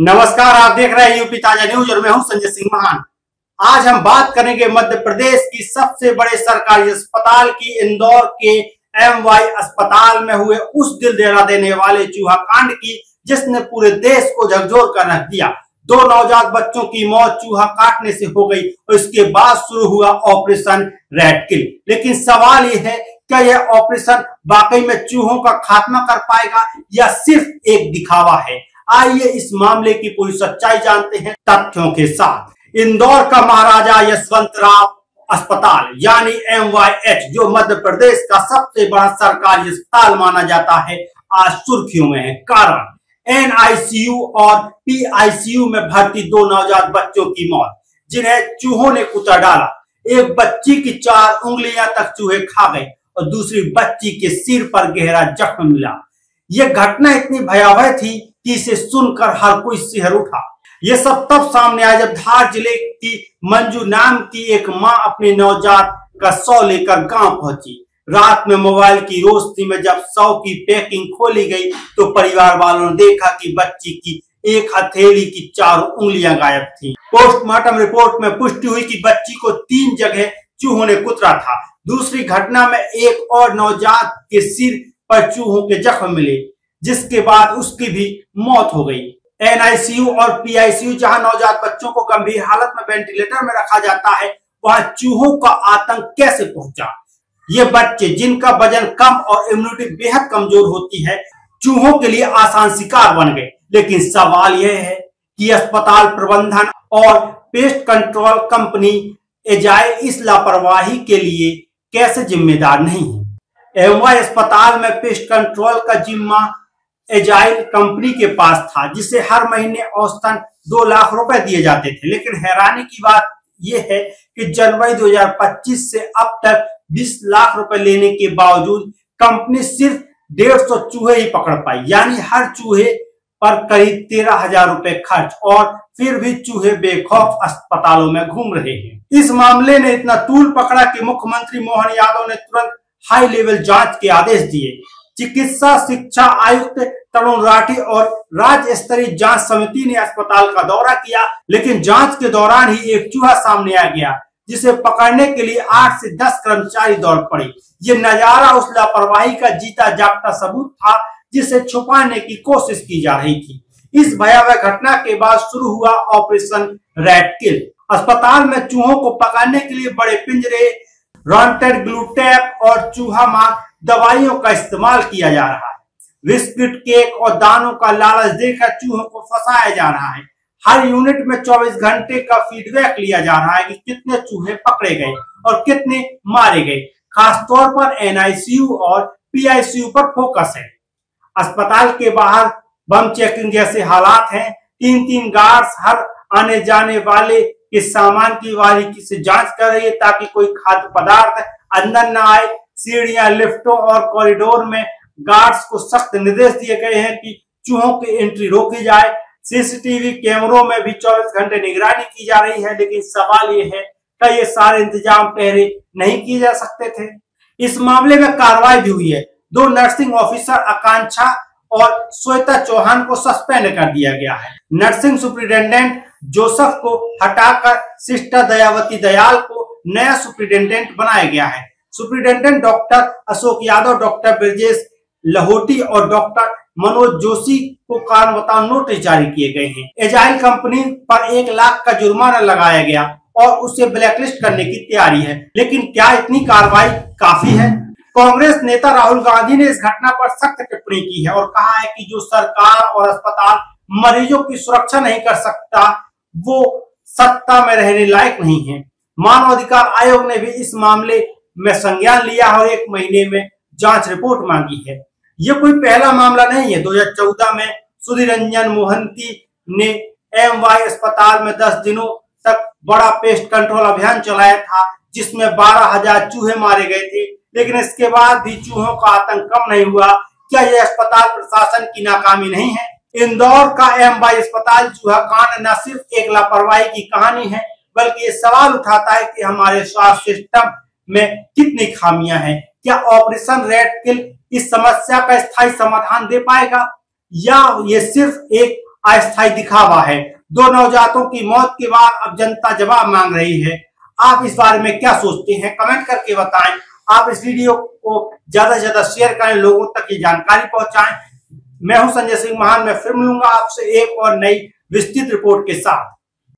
नमस्कार, आप देख रहे हैं यूपी ताजा न्यूज और मैं हूं संजय सिंह महान। आज हम बात करेंगे मध्य प्रदेश की सबसे बड़े सरकारी अस्पताल की, इंदौर के एमवाई अस्पताल में हुए उस दिल दहला देने वाले चूहा कांड की जिसने पूरे देश को झकझोर कर रख दिया। 2 नवजात बच्चों की मौत चूहा काटने से हो गई और इसके बाद शुरू हुआ ऑपरेशन रेड किल। लेकिन सवाल यह है, क्या यह ऑपरेशन वाकई में चूहों का खात्मा कर पाएगा या सिर्फ एक दिखावा है? आइए इस मामले की पूरी सच्चाई जानते हैं तथ्यों के साथ। इंदौर का महाराजा यशवंतराव अस्पताल यानी MYH, जो मध्य प्रदेश का सबसे बड़ा सरकारी अस्पताल माना जाता है, आज सुर्खियों में है। कारण NICU और PICU में भर्ती 2 नवजात बच्चों की मौत, जिन्हें चूहों ने कुतर डाला। एक बच्ची की 4 उंगलियां तक चूहे खा गए और दूसरी बच्ची के सिर पर गहरा जख्म मिला। यह घटना इतनी भयावह थी कि इसे सुनकर हर कोई सिहर उठा। यह सब तब सामने आया जब धार जिले की मंजू नाम की एक मां अपने नवजात का शव लेकर गांव पहुंची। रात में मोबाइल की रोशनी में जब शव की पैकिंग खोली गई तो परिवार वालों ने देखा कि बच्ची की एक हथेली की 4 उंगलियां गायब थी। पोस्टमार्टम रिपोर्ट में पुष्टि हुई कि बच्ची को 3 जगह चूहों ने कुतरा था। दूसरी घटना में एक और नवजात के सिर पर चूहों के जख्म मिले, जिसके बाद उसकी भी मौत हो गई। NICU और PICU, जहां नवजात बच्चों को गंभीर हालत में वेंटिलेटर में रखा जाता है, वहां चूहों का आतंक कैसे पहुंचा? ये बच्चे जिनका वजन कम और इम्यूनिटी बेहद कमजोर होती है, चूहों के लिए आसान शिकार बन गए। लेकिन सवाल यह है कि अस्पताल प्रबंधन और पेस्ट कंट्रोल कंपनी एजाइल इस लापरवाही के लिए कैसे जिम्मेदार नहीं है? MY अस्पताल में पेस्ट कंट्रोल का जिम्मा एजाइल कंपनी के पास था, जिसे हर महीने औसतन 2 लाख रुपए दिए जाते थे। लेकिन हैरानी की बात यह है कि जनवरी 2025 से अब तक 20 लाख रुपए लेने के बावजूद कंपनी सिर्फ 150 चूहे ही पकड़ पाई, यानी हर चूहे पर करीब 13,000 रुपए खर्च, और फिर भी चूहे बेखौफ अस्पतालों में घूम रहे हैं। इस मामले ने इतना तूल पकड़ा कि मुख्यमंत्री मोहन यादव ने तुरंत हाई लेवल जांच के आदेश दिए। चिकित्सा शिक्षा आयुक्त तरुण राठी और राज्य स्तरीय जांच समिति ने अस्पताल का दौरा किया, लेकिन जांच के दौरान ही एक चूहा सामने आ गया, जिसे पकड़ने के लिए 8 से 10 कर्मचारी दौड़ पड़े। ये नजारा उस लापरवाही का जीता जागता सबूत था जिसे छुपाने की कोशिश की जा रही थी। इस भयावह घटना के बाद शुरू हुआ ऑपरेशन रेड किल। अस्पताल में चूहों को पकड़ने के लिए बड़े पिंजरे, रॉन्टेड ग्लू टेप और चूहा मार दवाइयों का इस्तेमाल किया जा रहा है। बिस्किट, केक और दानों का लालच देकर चूहों को फंसाया जा रहा है। हर यूनिट में 24 घंटे का फीडबैक लिया जा रहा है कि कितने चूहे पकड़े गए और कितने मारे गए। खासतौर पर NICU और PICU पर फोकस है। अस्पताल के बाहर बम चेकिंग जैसे हालात हैं। 3-3 गार्ड्स हर आने जाने वाले के सामान की बारीकी से जांच कर रही है ताकि कोई खाद्य पदार्थ अंदर न आए। सीढ़ियां, लिफ्टों और कॉरिडोर में गार्ड्स को सख्त निर्देश दिए गए हैं कि चूहों की एंट्री रोकी जाए। CCTV कैमरों में भी 24 घंटे निगरानी की जा रही है। लेकिन सवाल ये है, क्या ये सारे इंतजाम पहले नहीं किए जा सकते थे? इस मामले में कार्रवाई भी हुई है। 2 नर्सिंग ऑफिसर आकांक्षा और श्वेता चौहान को सस्पेंड कर दिया गया है। नर्सिंग सुप्रिंटेंडेंट जोसेफ को हटाकर सिस्टर दयावती दयाल को नया सुप्रिंटेंडेंट बनाया गया है। Superintendent doctor Ashok Yadav, doctor Brajesh Lahoti और डॉक्टर मनोज जोशी को कारण बताओ नोटिस जारी किए गए हैं। एजाइल कंपनी पर 1 लाख का जुर्माना लगाया गया और उसे ब्लैकलिस्ट करने की तैयारी है। लेकिन क्या इतनी कार्रवाई काफी है? कांग्रेस नेता राहुल गांधी ने इस घटना पर सख्त टिप्पणी की है और कहा है कि जो सरकार और अस्पताल मरीजों की सुरक्षा नहीं कर सकता, वो सत्ता में रहने लायक नहीं है। मानवाधिकार आयोग ने भी इस मामले में संज्ञान लिया और 1 महीने में जांच रिपोर्ट मांगी है। ये कोई पहला मामला नहीं है। 2014 में सुधीर रंजन मोहंती ने MY अस्पताल में 10 दिनों तक बड़ा पेस्ट कंट्रोल अभियान चलाया था, जिसमें 12,000 चूहे मारे गए थे। लेकिन इसके बाद भी चूहों का आतंक कम नहीं हुआ। क्या यह अस्पताल प्रशासन की नाकामी नहीं है? इंदौर का MY अस्पताल चूहा कांड न सिर्फ एक लापरवाही की कहानी है, बल्कि ये सवाल उठाता है कि हमारे स्वास्थ्य सिस्टम में कितनी खामियां हैं। क्या ऑपरेशन रेड किल इस समस्या का स्थायी समाधान दे पाएगा या ये सिर्फ एक अस्थायी दिखावा है। दो नवजातों की मौत के बाद अब जनता जवाब मांग रही है। आप इस बारे में क्या सोचते हैं, कमेंट करके बताएं। आप इस वीडियो को ज्यादा से ज्यादा शेयर करें, लोगों तक ये जानकारी पहुंचाएं। मैं हूं संजय सिंह महान। मैं फिर मिलूंगा आपसे एक और नई विस्तृत रिपोर्ट के साथ।